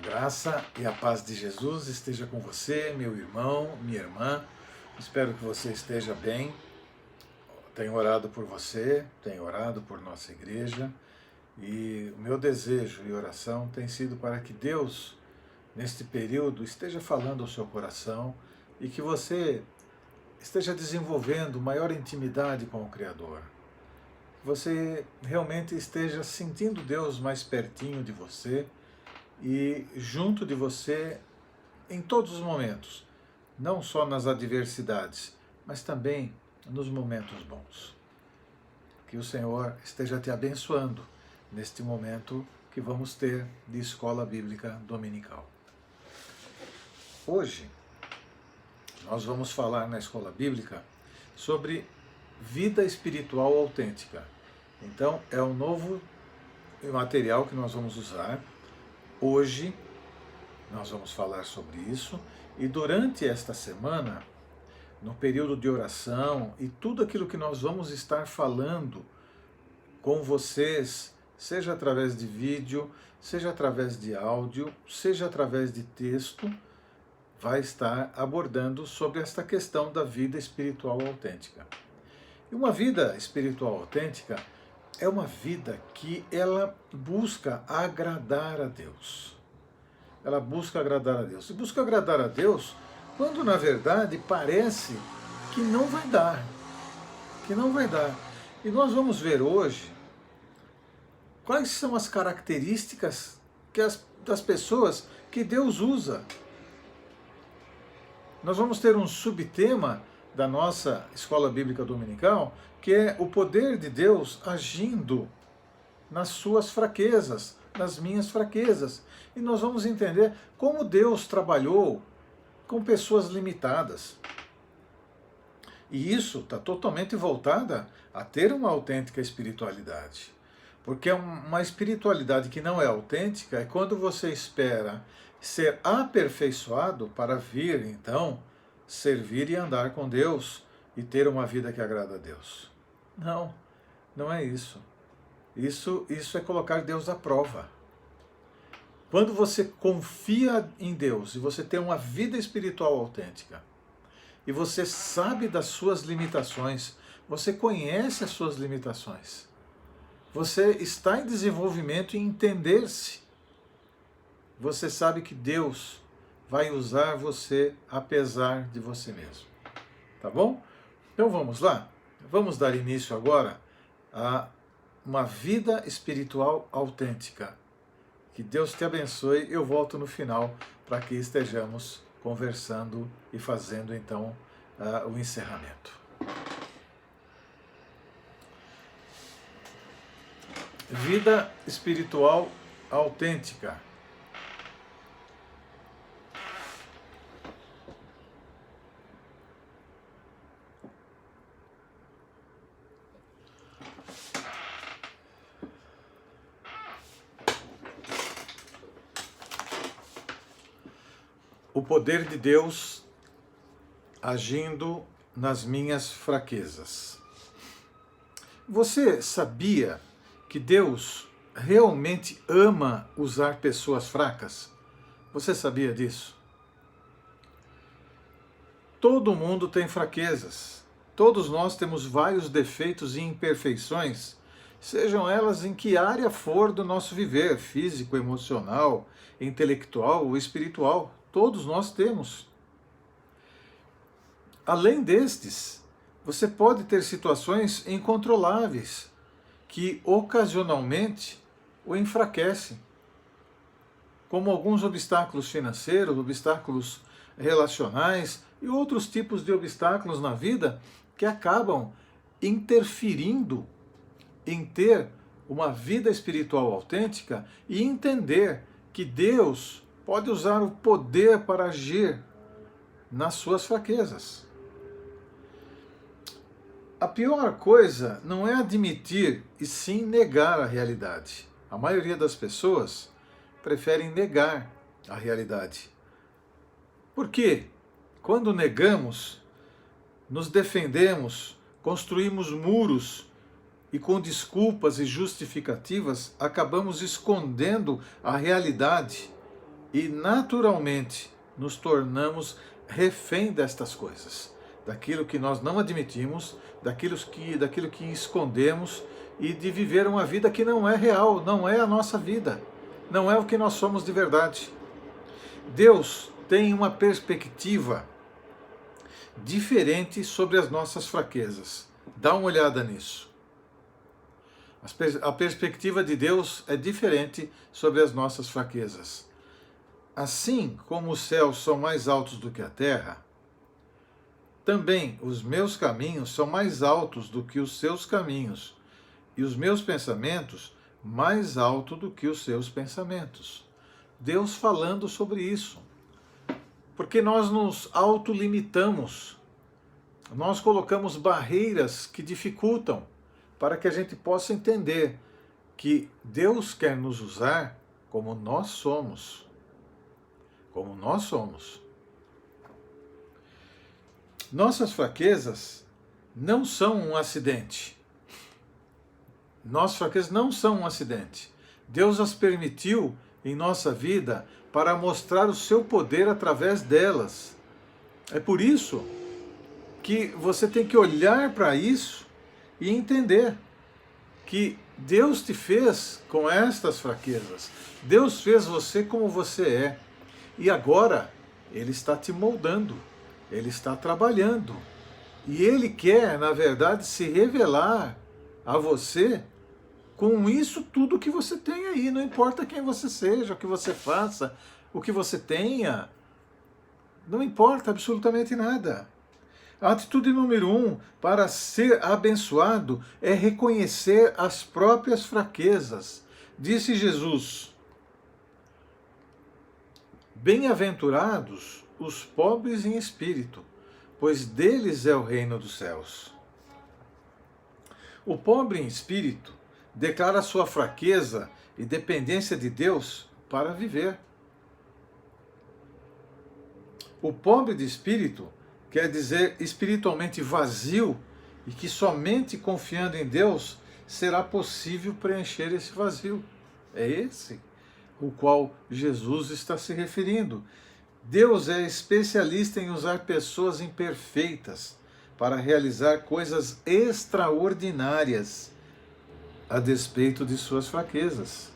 Graça e a paz de Jesus esteja com você, meu irmão, minha irmã. Espero que você esteja bem. Tenho orado por você, tenho orado por nossa igreja e o meu desejo e oração tem sido para que Deus, neste período, esteja falando ao seu coração e que você esteja desenvolvendo maior intimidade com o Criador. Que você realmente esteja sentindo Deus mais pertinho de você e junto de você em todos os momentos, não só nas adversidades, mas também nos momentos bons. Que o Senhor esteja te abençoando neste momento que vamos ter de escola bíblica dominical. Hoje nós vamos falar na escola bíblica sobre vida espiritual autêntica. Então é um novo material que nós vamos usar. Hoje nós vamos falar sobre isso e durante esta semana, no período de oração e tudo aquilo que nós vamos estar falando com vocês, seja através de vídeo, seja através de áudio, seja através de texto, vai estar abordando sobre esta questão da vida espiritual autêntica. E uma vida espiritual autêntica é uma vida que ela busca agradar a Deus. Ela busca agradar a Deus. E busca agradar a Deus quando, na verdade, parece que não vai dar. Que não vai dar. E nós vamos ver hoje quais são as características das pessoas que Deus usa. Nós vamos ter um subtema da nossa escola bíblica dominical, que é o poder de Deus agindo nas suas fraquezas, nas minhas fraquezas. E nós vamos entender como Deus trabalhou com pessoas limitadas. E isso está totalmente voltada a ter uma autêntica espiritualidade. Porque uma espiritualidade que não é autêntica é quando você espera ser aperfeiçoado para vir, então, servir e andar com Deus e ter uma vida que agrada a Deus. Não, não é isso. Isso é colocar Deus à prova. Quando você confia em Deus e você tem uma vida espiritual autêntica, e você sabe das suas limitações, você conhece as suas limitações, você está em desenvolvimento em entender-se, você sabe que Deus vai usar você apesar de você mesmo. Tá bom? Então vamos lá? Vamos dar início agora a uma vida espiritual autêntica. Que Deus te abençoe. Eu volto no final para que estejamos conversando e fazendo então o encerramento. Vida espiritual autêntica. O poder de Deus agindo nas minhas fraquezas. Você sabia que Deus realmente ama usar pessoas fracas? Você sabia disso? Todo mundo tem fraquezas. Todos nós temos vários defeitos e imperfeições, sejam elas em que área for do nosso viver, físico, emocional, intelectual ou espiritual. Todos nós temos. Além destes, você pode ter situações incontroláveis que ocasionalmente o enfraquecem, como alguns obstáculos financeiros, obstáculos relacionais e outros tipos de obstáculos na vida que acabam interferindo em ter uma vida espiritual autêntica e entender que Deus pode usar o poder para agir nas suas fraquezas. A pior coisa não é admitir e sim negar a realidade. A maioria das pessoas preferem negar a realidade. Por quê? Quando negamos, nos defendemos, construímos muros e com desculpas e justificativas acabamos escondendo a realidade e naturalmente nos tornamos refém destas coisas, daquilo que nós não admitimos, daquilo que escondemos e de viver uma vida que não é real, não é a nossa vida, não é o que nós somos de verdade. Deus tem uma perspectiva diferente sobre as nossas fraquezas. Dá uma olhada nisso. A perspectiva de Deus é diferente sobre as nossas fraquezas. Assim como os céus são mais altos do que a terra, também os meus caminhos são mais altos do que os seus caminhos, e os meus pensamentos mais altos do que os seus pensamentos. Deus falando sobre isso. Porque nós nos autolimitamos, nós colocamos barreiras que dificultam para que a gente possa entender que Deus quer nos usar como nós somos. Como nós somos. Nossas fraquezas não são um acidente. Nossas fraquezas não são um acidente. Deus as permitiu em nossa vida para mostrar o seu poder através delas. É por isso que você tem que olhar para isso e entender que Deus te fez com estas fraquezas. Deus fez você como você é. E agora Ele está te moldando. Ele está trabalhando. E Ele quer, na verdade, se revelar a você com isso tudo que você tem aí. Não importa quem você seja, o que você faça, o que você tenha. Não importa absolutamente nada. A atitude número 1 para ser abençoado é reconhecer as próprias fraquezas. Disse Jesus: bem-aventurados os pobres em espírito, pois deles é o reino dos céus. O pobre em espírito declara sua fraqueza e dependência de Deus para viver. O pobre de espírito quer dizer espiritualmente vazio e que somente confiando em Deus será possível preencher esse vazio. É esse o qual Jesus está se referindo. Deus é especialista em usar pessoas imperfeitas para realizar coisas extraordinárias a despeito de suas fraquezas.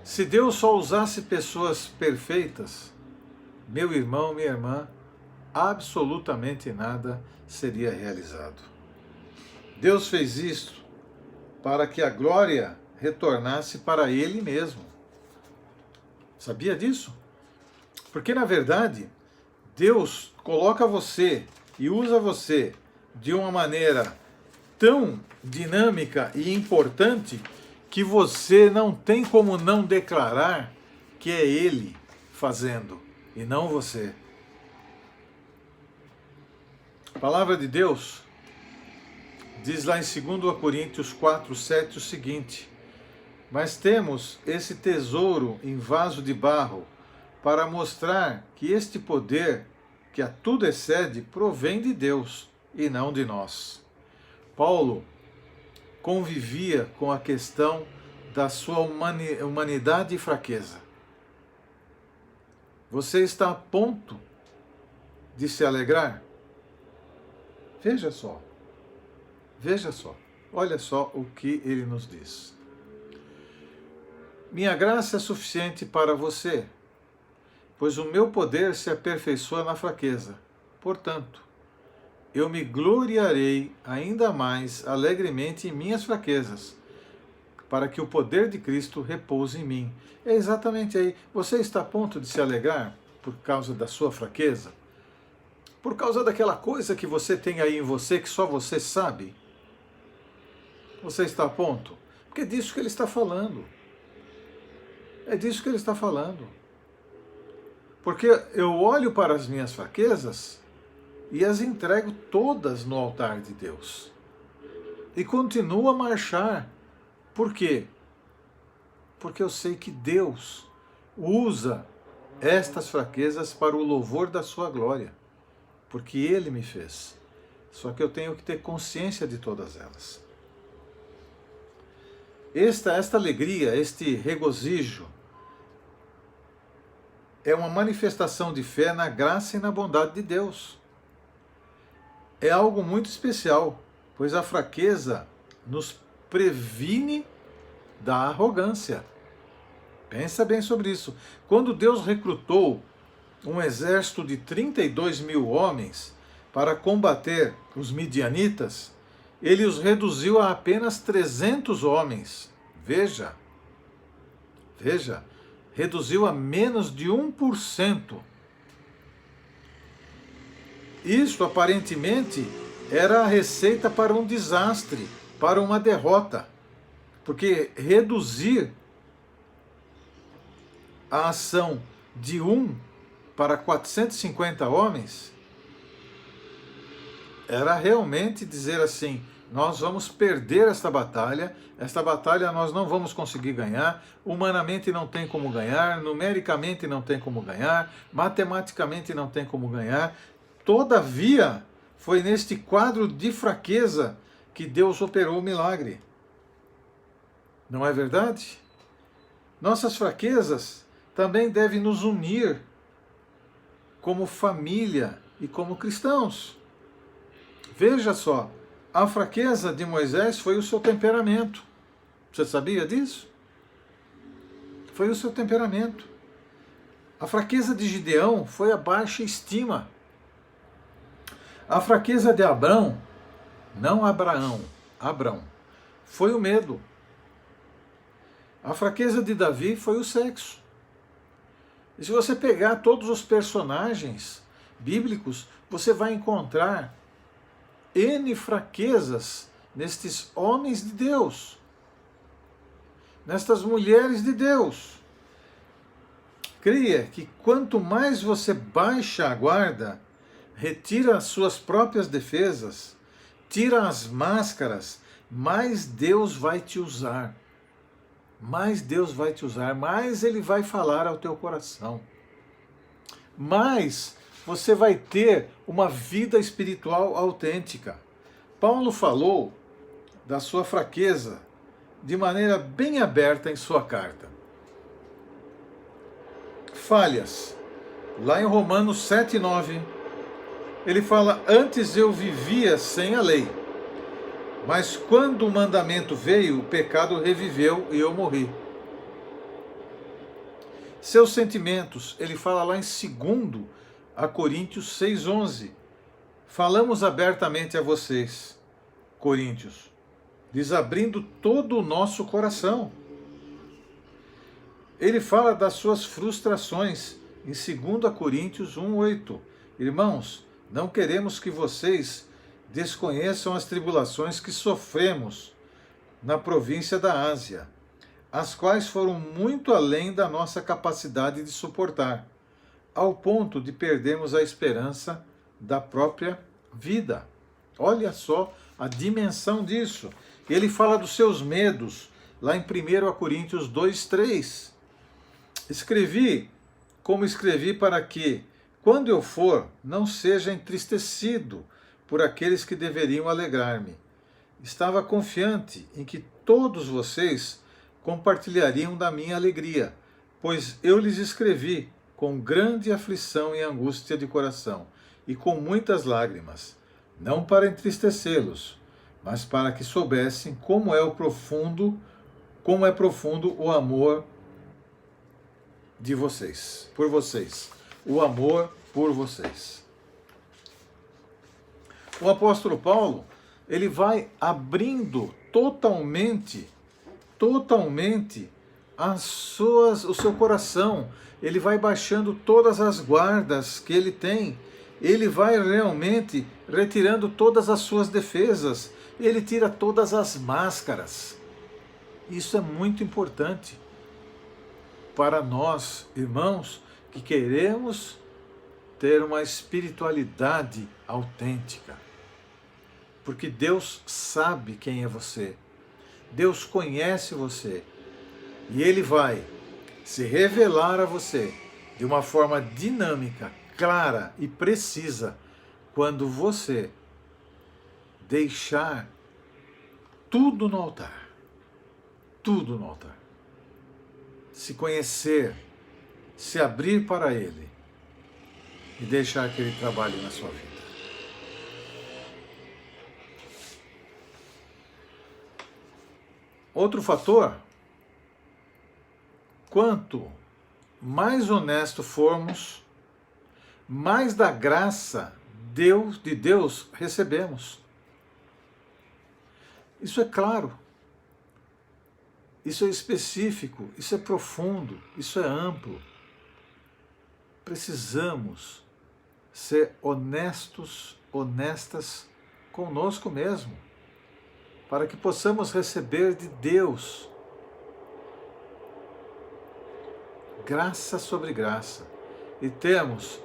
Se Deus só usasse pessoas perfeitas, meu irmão, minha irmã, absolutamente nada seria realizado. Deus fez isto para que a glória retornasse para Ele mesmo. Sabia disso? Porque, na verdade, Deus coloca você e usa você de uma maneira tão dinâmica e importante que você não tem como não declarar que é Ele fazendo e não você. A palavra de Deus diz lá em 2 Coríntios 4:7 o seguinte: mas temos esse tesouro em vaso de barro para mostrar que este poder, que a tudo excede, provém de Deus e não de nós. Paulo convivia com a questão da sua humanidade e fraqueza. Você está a ponto de se alegrar? Veja só, olha só o que ele nos diz. Minha graça é suficiente para você, pois o meu poder se aperfeiçoa na fraqueza. Portanto, eu me gloriarei ainda mais alegremente em minhas fraquezas, para que o poder de Cristo repouse em mim. É exatamente aí. Você está a ponto de se alegrar por causa da sua fraqueza? Por causa daquela coisa que você tem aí em você, que só você sabe? Você está a ponto? Porque é disso que ele está falando. É disso que ele está falando. Porque eu olho para as minhas fraquezas e as entrego todas no altar de Deus. E continuo a marchar. Por quê? Porque eu sei que Deus usa estas fraquezas para o louvor da sua glória. Porque Ele me fez. Só que eu tenho que ter consciência de todas elas. Esta alegria, este regozijo, é uma manifestação de fé na graça e na bondade de Deus. É algo muito especial, pois a fraqueza nos previne da arrogância. Pensa bem sobre isso. Quando Deus recrutou um exército de 32 mil homens para combater os midianitas, ele os reduziu a apenas 300 homens. Veja, reduziu a menos de 1%. Isso aparentemente era a receita para um desastre, para uma derrota, porque reduzir a ação de 1 para 450 homens era realmente dizer assim: nós vamos perder esta batalha nós não vamos conseguir ganhar, humanamente não tem como ganhar, numericamente não tem como ganhar, matematicamente não tem como ganhar. Todavia, foi neste quadro de fraqueza que Deus operou o milagre. Não é verdade? Nossas fraquezas também devem nos unir como família e como cristãos. Veja só, a fraqueza de Moisés foi o seu temperamento. Você sabia disso? Foi o seu temperamento. A fraqueza de Gideão foi a baixa estima. A fraqueza de Abrão, não Abraão, Abrão, foi o medo. A fraqueza de Davi foi o sexo. E se você pegar todos os personagens bíblicos, você vai encontrar N fraquezas nestes homens de Deus, nestas mulheres de Deus. Creia que quanto mais você baixa a guarda, retira as suas próprias defesas, tira as máscaras, mais Deus vai te usar. Mais Deus vai te usar, mais Ele vai falar ao teu coração. Mais você vai ter uma vida espiritual autêntica. Paulo falou da sua fraqueza de maneira bem aberta em sua carta. Falhas. Lá em Romanos 7:9, ele fala: antes eu vivia sem a lei, mas quando o mandamento veio, o pecado reviveu e eu morri. Seus sentimentos, ele fala lá em 2 Coríntios 6:11. Falamos abertamente a vocês, Coríntios, desabrindo todo o nosso coração. Ele fala das suas frustrações em 2 Coríntios 1:8. Irmãos, não queremos que vocês desconheçam as tribulações que sofremos na província da Ásia, as quais foram muito além da nossa capacidade de suportar, ao ponto de perdermos a esperança da própria vida. Olha só a dimensão disso. Ele fala dos seus medos, lá em 1 Coríntios 2:3. Escrevi como escrevi para que, quando eu for, não seja entristecido por aqueles que deveriam alegrar-me. Estava confiante em que todos vocês compartilhariam da minha alegria, pois eu lhes escrevi com grande aflição e angústia de coração, e com muitas lágrimas, não para entristecê-los, mas para que soubessem como é profundo o amor de vocês, por vocês, o amor por vocês. O apóstolo Paulo, ele vai abrindo totalmente o seu coração, ele vai baixando todas as guardas que ele tem, ele vai realmente retirando todas as suas defesas, ele tira todas as máscaras. Isso é muito importante para nós, irmãos, que queremos ter uma espiritualidade autêntica. Porque Deus sabe quem é você. Deus conhece você. E Ele vai se revelar a você de uma forma dinâmica, clara e precisa quando você deixar tudo no altar. tudo no altar. Se conhecer, se abrir para Ele e deixar que Ele trabalhe na sua vida. Outro fator, quanto mais honesto formos, mais da graça de Deus recebemos. Isso é claro, isso é específico, isso é profundo, isso é amplo. Precisamos ser honestos, honestas conosco mesmo, para que possamos receber de Deus graça sobre graça e temos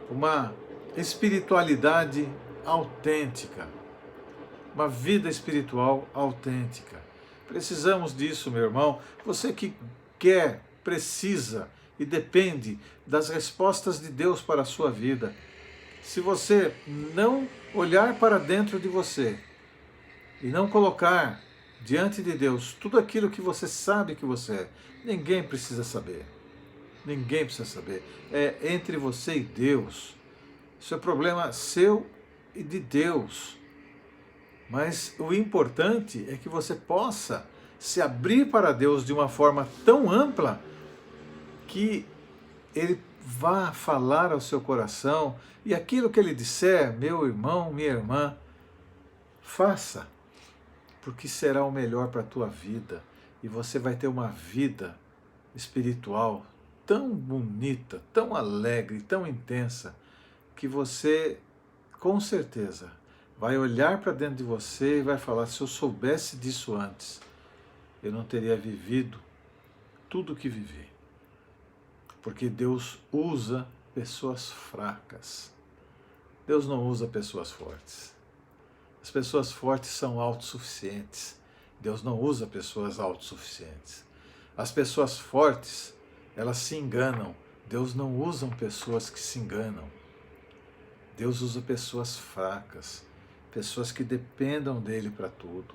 uma espiritualidade autêntica, uma vida espiritual autêntica. Precisamos disso, meu irmão. Você que quer, precisa e depende das respostas de Deus para a sua vida. Se você não olhar para dentro de você e não colocar diante de Deus tudo aquilo que você sabe que você é, ninguém precisa saber. Ninguém precisa saber. É entre você e Deus. Isso é problema seu e de Deus. Mas o importante é que você possa se abrir para Deus de uma forma tão ampla que Ele vá falar ao seu coração e aquilo que Ele disser, meu irmão, minha irmã, faça, porque será o melhor para a tua vida e você vai ter uma vida espiritual tão bonita, tão alegre, tão intensa, que você, com certeza, vai olhar para dentro de você e vai falar, se eu soubesse disso antes, eu não teria vivido tudo o que vivi. Porque Deus usa pessoas fracas. Deus não usa pessoas fortes. As pessoas fortes são autossuficientes. Deus não usa pessoas autossuficientes. As pessoas fortes, elas se enganam. Deus não usa pessoas que se enganam. Deus usa pessoas fracas, pessoas que dependam dele para tudo,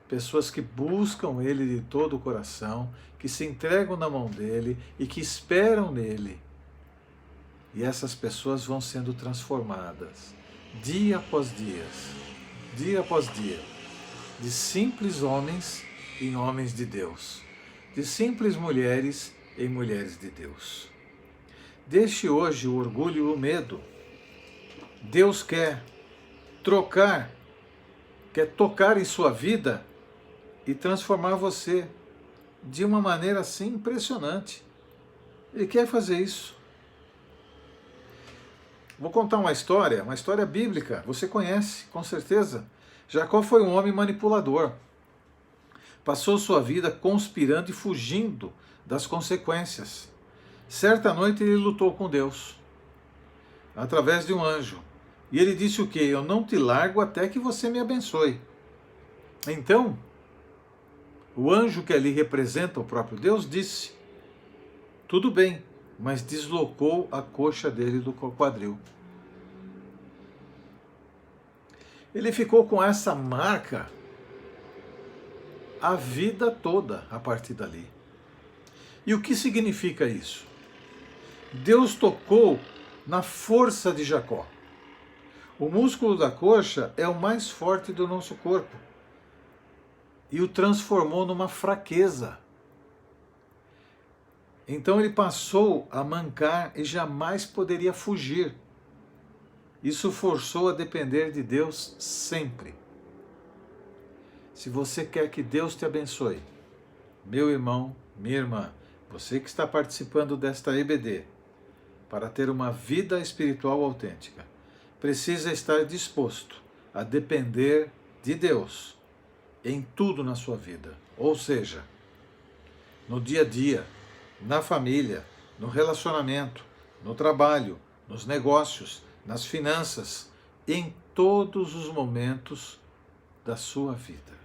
pessoas que buscam ele de todo o coração, que se entregam na mão dele e que esperam nele. E essas pessoas vão sendo transformadas, dia após dia, de simples homens em homens de Deus, de simples mulheres em mulheres de Deus. Deixe hoje o orgulho e o medo. Deus quer tocar em sua vida e transformar você de uma maneira assim impressionante. Ele quer fazer isso. Vou contar uma história bíblica, você conhece, com certeza. Jacó foi um homem manipulador. Passou sua vida conspirando e fugindo das consequências. Certa noite ele lutou com Deus, através de um anjo. E ele disse o quê? Eu não te largo até que você me abençoe. Então, o anjo que ali representa o próprio Deus disse, tudo bem, mas deslocou a coxa dele do quadril. Ele ficou com essa marca a vida toda a partir dali. E o que significa isso? Deus tocou na força de Jacó. O músculo da coxa é o mais forte do nosso corpo e o transformou numa fraqueza. Então ele passou a mancar e jamais poderia fugir. Isso forçou a depender de Deus sempre. Se você quer que Deus te abençoe, meu irmão, minha irmã, você que está participando desta EBD, para ter uma vida espiritual autêntica, precisa estar disposto a depender de Deus em tudo na sua vida. Ou seja, no dia a dia, na família, no relacionamento, no trabalho, nos negócios, nas finanças, em todos os momentos da sua vida.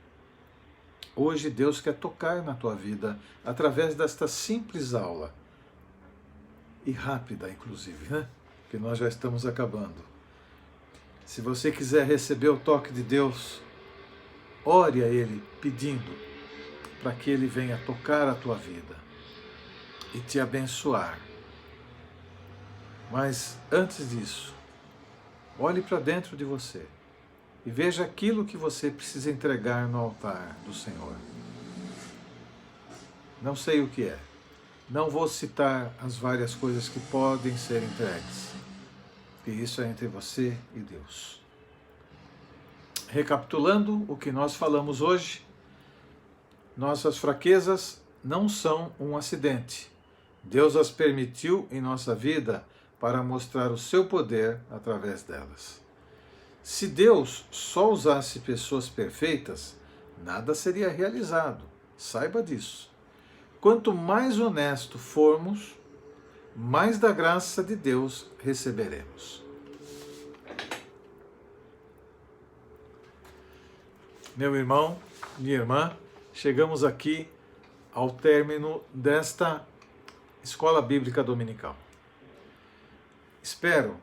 Hoje Deus quer tocar na tua vida através desta simples aula. E rápida, inclusive, né? Porque nós já estamos acabando. Se você quiser receber o toque de Deus, ore a Ele pedindo para que Ele venha tocar a tua vida e te abençoar. Mas antes disso, olhe para dentro de você e veja aquilo que você precisa entregar no altar do Senhor. Não sei o que é. Não vou citar as várias coisas que podem ser entregues, porque isso é entre você e Deus. Recapitulando o que nós falamos hoje, nossas fraquezas não são um acidente. Deus as permitiu em nossa vida para mostrar o seu poder através delas. Se Deus só usasse pessoas perfeitas, nada seria realizado. Saiba disso. Quanto mais honesto formos, mais da graça de Deus receberemos. Meu irmão, minha irmã, chegamos aqui ao término desta Escola Bíblica Dominical. Espero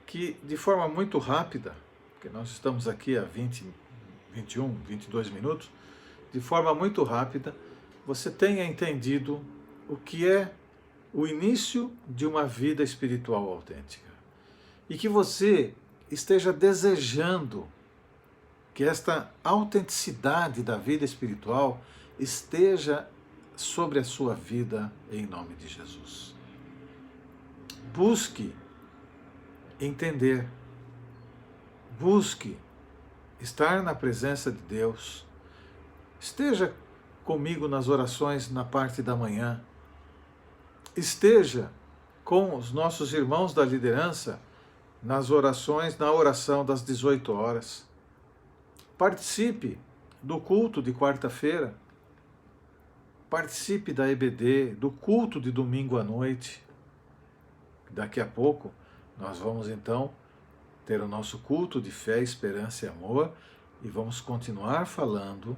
que de forma muito rápida, porque nós estamos aqui há 22 minutos, de forma muito rápida, você tenha entendido o que é o início de uma vida espiritual autêntica. E que você esteja desejando que esta autenticidade da vida espiritual esteja sobre a sua vida em nome de Jesus. Busque entender, busque estar na presença de Deus, esteja comigo nas orações na parte da manhã, esteja com os nossos irmãos da liderança nas orações, na oração das 18 horas. Participe do culto de quarta-feira, participe da EBD, do culto de domingo à noite. Daqui a pouco nós vamos então ter o nosso culto de fé, esperança e amor e vamos continuar falando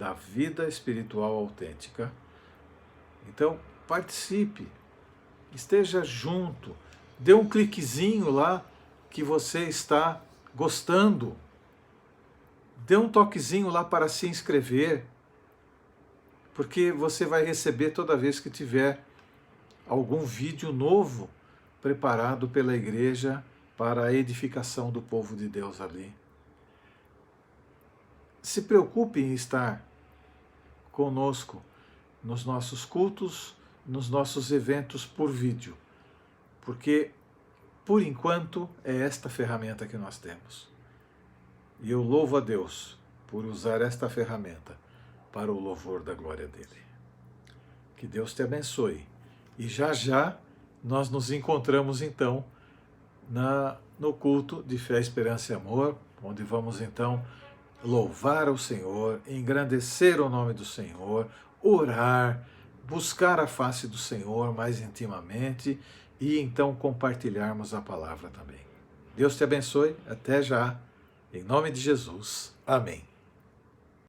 da vida espiritual autêntica. Então, participe, esteja junto, dê um cliquezinho lá que você está gostando, dê um toquezinho lá para se inscrever, porque você vai receber toda vez que tiver algum vídeo novo preparado pela igreja para a edificação do povo de Deus ali. Se preocupe em estar conosco nos nossos cultos, nos nossos eventos por vídeo, porque, por enquanto, é esta ferramenta que nós temos. E eu louvo a Deus por usar esta ferramenta para o louvor da glória dele. Que Deus te abençoe. E já já nós nos encontramos então no culto de fé, esperança e amor, onde vamos então louvar ao Senhor, engrandecer o nome do Senhor, orar, buscar a face do Senhor mais intimamente e então compartilharmos a palavra também. Deus te abençoe, até já, em nome de Jesus. Amém.